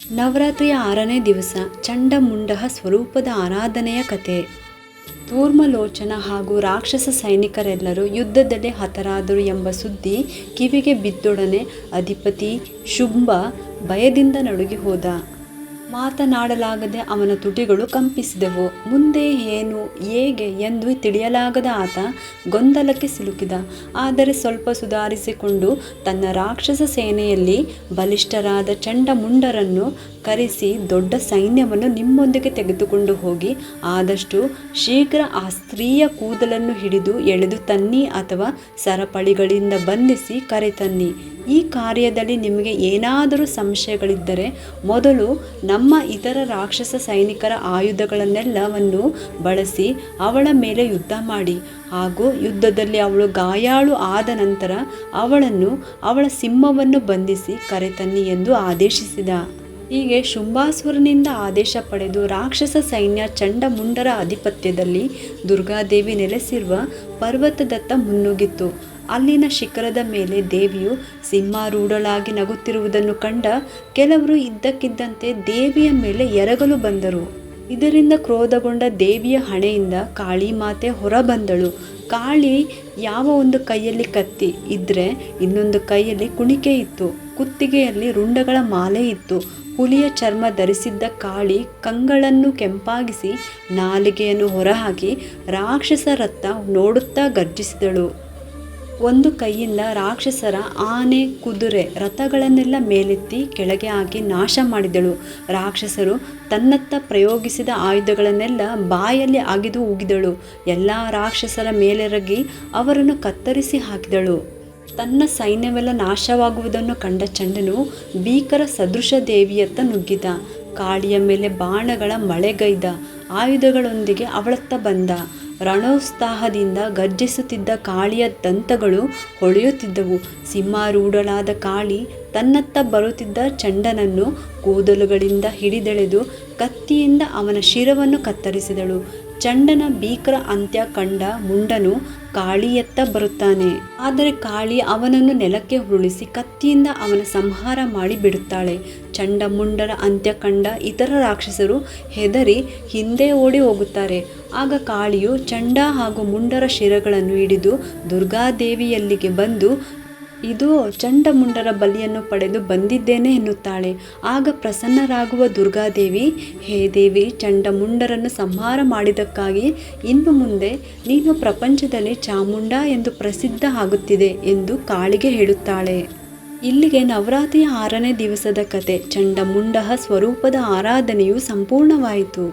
ನವರಾತ್ರಿಯ 6ನೇ ದಿವಸ ಚಂಡಮುಂಡ ಸ್ವರೂಪದ ಆರಾಧನೆಯ ಕಥೆ. ಕೂರ್ಮಲೋಚನ ಹಾಗೂ ರಾಕ್ಷಸ ಸೈನಿಕರೆಲ್ಲರೂ ಯುದ್ಧದಲ್ಲಿ ಹತರಾದರು ಎಂಬ ಸುದ್ದಿ ಕಿವಿಗೆ ಬಿದ್ದೊಡನೆ ಅಧಿಪತಿ ಶುಂಭ ಭಯದಿಂದ ನಡುಗಿ ಹೋದ. ಮಾತನಾಡಲಾಗದೆ ಅವನ ತುಟಿಗಳು ಕಂಪಿಸಿದವು. ಮುಂದೆ ಏನು ಹೇಗೆ ಎಂದು ತಿಳಿಯಲಾಗದ ಆತ ಗೊಂದಲಕ್ಕೆ ಸಿಲುಕಿದ. ಆದರೆ ಸ್ವಲ್ಪ ಸುಧಾರಿಸಿಕೊಂಡು ತನ್ನ ರಾಕ್ಷಸ ಸೇನೆಯಲ್ಲಿ ಬಲಿಷ್ಠರಾದ ಚಂಡಮುಂಡರನ್ನು ಕರೆಸಿ ದೊಡ್ಡ ಸೈನ್ಯವನ್ನು ನಿಮ್ಮೊಂದಿಗೆ ತೆಗೆದುಕೊಂಡು ಹೋಗಿ ಆದಷ್ಟು ಶೀಘ್ರ ಆ ಸ್ತ್ರೀಯ ಕೂದಲನ್ನು ಹಿಡಿದು ಎಳೆದು ತನ್ನಿ ಅಥವಾ ಸರಪಳಿಗಳಿಂದ ಬಂಧಿಸಿ ಕರೆತನ್ನಿ. ಈ ಕಾರ್ಯದಲ್ಲಿ ನಿಮಗೆ ಏನಾದರೂ ಸಂಶಯಗಳಿದ್ದರೆ ಮೊದಲು ನಮ್ಮ ಇತರ ರಾಕ್ಷಸ ಸೈನಿಕರ ಆಯುಧಗಳನ್ನೆಲ್ಲವನ್ನು ಬಳಸಿ ಅವಳ ಮೇಲೆ ಯುದ್ಧ ಮಾಡಿ ಹಾಗೂ ಯುದ್ಧದಲ್ಲಿ ಅವಳು ಗಾಯಾಳು ಆದ ನಂತರ ಅವಳ ಸಿಂಹವನ್ನು ಬಂಧಿಸಿ ಕರೆತನ್ನಿ ಎಂದು ಆದೇಶಿಸಿದ. ಹೀಗೆ ಶುಂಭಾಸುರನಿಂದ ಆದೇಶ ಪಡೆದು ರಾಕ್ಷಸ ಸೈನ್ಯ ಚಂಡಮುಂಡರ ಅಧಿಪತ್ಯದಲ್ಲಿ ದುರ್ಗಾದೇವಿ ನೆಲೆಸಿರುವ ಪರ್ವತದತ್ತ ಮುನ್ನುಗ್ಗಿತು. ಅಲ್ಲಿನ ಶಿಖರದ ಮೇಲೆ ದೇವಿಯು ಸಿಂಹಾರೂಢಳಾಗಿ ನಗುತ್ತಿರುವುದನ್ನು ಕಂಡ ಕೆಲವರು ಇದ್ದಕ್ಕಿದ್ದಂತೆ ದೇವಿಯ ಮೇಲೆ ಎರಗಲು ಬಂದರು. ಇದರಿಂದ ಕ್ರೋಧಗೊಂಡ ದೇವಿಯ ಹಣೆಯಿಂದ ಕಾಳಿಮಾತೆ ಹೊರಬಂದಳು. ಕಾಳಿ ಯಾವ ಒಂದು ಕೈಯಲ್ಲಿ ಕತ್ತಿ ಇದ್ದರೆ ಇನ್ನೊಂದು ಕೈಯಲ್ಲಿ ಕುಣಿಕೆ ಇತ್ತು. ಕುತ್ತಿಗೆಯಲ್ಲಿ ರುಂಡಗಳ ಮಾಲೆ ಇತ್ತು. ಹುಲಿಯ ಚರ್ಮ ಧರಿಸಿದ್ದ ಕಾಳಿ ಕಂಗಳನ್ನು ಕೆಂಪಾಗಿಸಿ ನಾಲಿಗೆಯನ್ನು ಹೊರಹಾಕಿ ರಾಕ್ಷಸರತ್ತ ನೋಡುತ್ತಾ ಗರ್ಜಿಸಿದಳು. ಒಂದು ಕೈಯಿಂದ ರಾಕ್ಷಸರ ಆನೆ ಕುದುರೆ ರಥಗಳನ್ನೆಲ್ಲ ಮೇಲೆತ್ತಿ ಕೆಳಗೆ ಹಾಕಿ ನಾಶ ಮಾಡಿದಳು. ರಾಕ್ಷಸರು ತನ್ನತ್ತ ಪ್ರಯೋಗಿಸಿದ ಆಯುಧಗಳನ್ನೆಲ್ಲ ಬಾಯಲ್ಲಿ ಅಗಿದು ಉಗಿದಳು. ಎಲ್ಲ ರಾಕ್ಷಸರ ಮೇಲೆರಗಿ ಅವರನ್ನು ಕತ್ತರಿಸಿ ಹಾಕಿದಳು. ತನ್ನ ಸೈನ್ಯವೆಲ್ಲ ನಾಶವಾಗುವುದನ್ನು ಕಂಡ ಚಂಡನು ಭೀಕರ ಸದೃಶ ದೇವಿಯತ್ತ ನುಗ್ಗಿದ. ಕಾಳಿಯ ಮೇಲೆ ಬಾಣಗಳ ಮಳೆಗೈದ. ಆಯುಧಗಳೊಂದಿಗೆ ಅವಳತ್ತ ಬಂದ. ರಣೋತ್ಸಾಹದಿಂದ ಗರ್ಜಿಸುತ್ತಿದ್ದ ಕಾಳಿಯ ದಂತಗಳು ಹೊಳೆಯುತ್ತಿದ್ದವು. ಸಿಂಹಾರೂಢಳಾದ ಕಾಳಿ ತನ್ನತ್ತ ಬರುತ್ತಿದ್ದ ಚಂಡನನ್ನು ಕೂದಲುಗಳಿಂದ ಹಿಡಿದೆಳೆದು ಕತ್ತಿಯಿಂದ ಅವನ ಶಿರವನ್ನು ಕತ್ತರಿಸಿದಳು. ಚಂಡನ ಭೀಕರ ಅಂತ್ಯ ಕಂಡ ಮುಂಡನು ಕಾಳಿಯತ್ತ ಬರುತ್ತಾನೆ. ಆದರೆ ಕಾಳಿ ಅವನನ್ನು ನೆಲಕ್ಕೆ ಉರುಳಿಸಿ ಕತ್ತಿಯಿಂದ ಅವನ ಸಂಹಾರ ಮಾಡಿ ಬಿಡುತ್ತಾಳೆ. ಚಂಡಮುಂಡರ ಅಂತ್ಯ ಕಂಡ ಇತರ ರಾಕ್ಷಸರು ಹೆದರಿ ಹಿಂದೆ ಓಡಿ ಹೋಗುತ್ತಾರೆ. ಆಗ ಕಾಳಿಯು ಚಂಡ ಹಾಗೂ ಮುಂಡರ ಶಿರಗಳನ್ನು ಹಿಡಿದು ದುರ್ಗಾದೇವಿಯಲ್ಲಿಗೆ ಬಂದು ಇದು ಚಂಡಮುಂಡರ ಬಲಿಯನ್ನು ಪಡೆದು ಬಂದಿದ್ದೇನೆ ಎನ್ನುತ್ತಾಳೆ. ಆಗ ಪ್ರಸನ್ನರಾಗುವ ದುರ್ಗಾದೇವಿ, ಹೇ ದೇವಿ, ಚಂಡಮುಂಡರನ್ನು ಸಂಹಾರ ಮಾಡಿದ್ದಕ್ಕಾಗಿ ಇನ್ನು ಮುಂದೆ ನೀನು ಪ್ರಪಂಚದಲ್ಲಿ ಚಾಮುಂಡ ಎಂದು ಪ್ರಸಿದ್ಧ ಆಗುತ್ತಿದೆ ಎಂದು ಕಾಳಿಗೆ ಹೇಳುತ್ತಾಳೆ. ಇಲ್ಲಿಗೆ ನವರಾತ್ರಿಯ 6ನೇ ದಿವಸದ ಕತೆ ಚಂಡಮುಂಡ ಸ್ವರೂಪದ ಆರಾಧನೆಯು ಸಂಪೂರ್ಣವಾಯಿತು.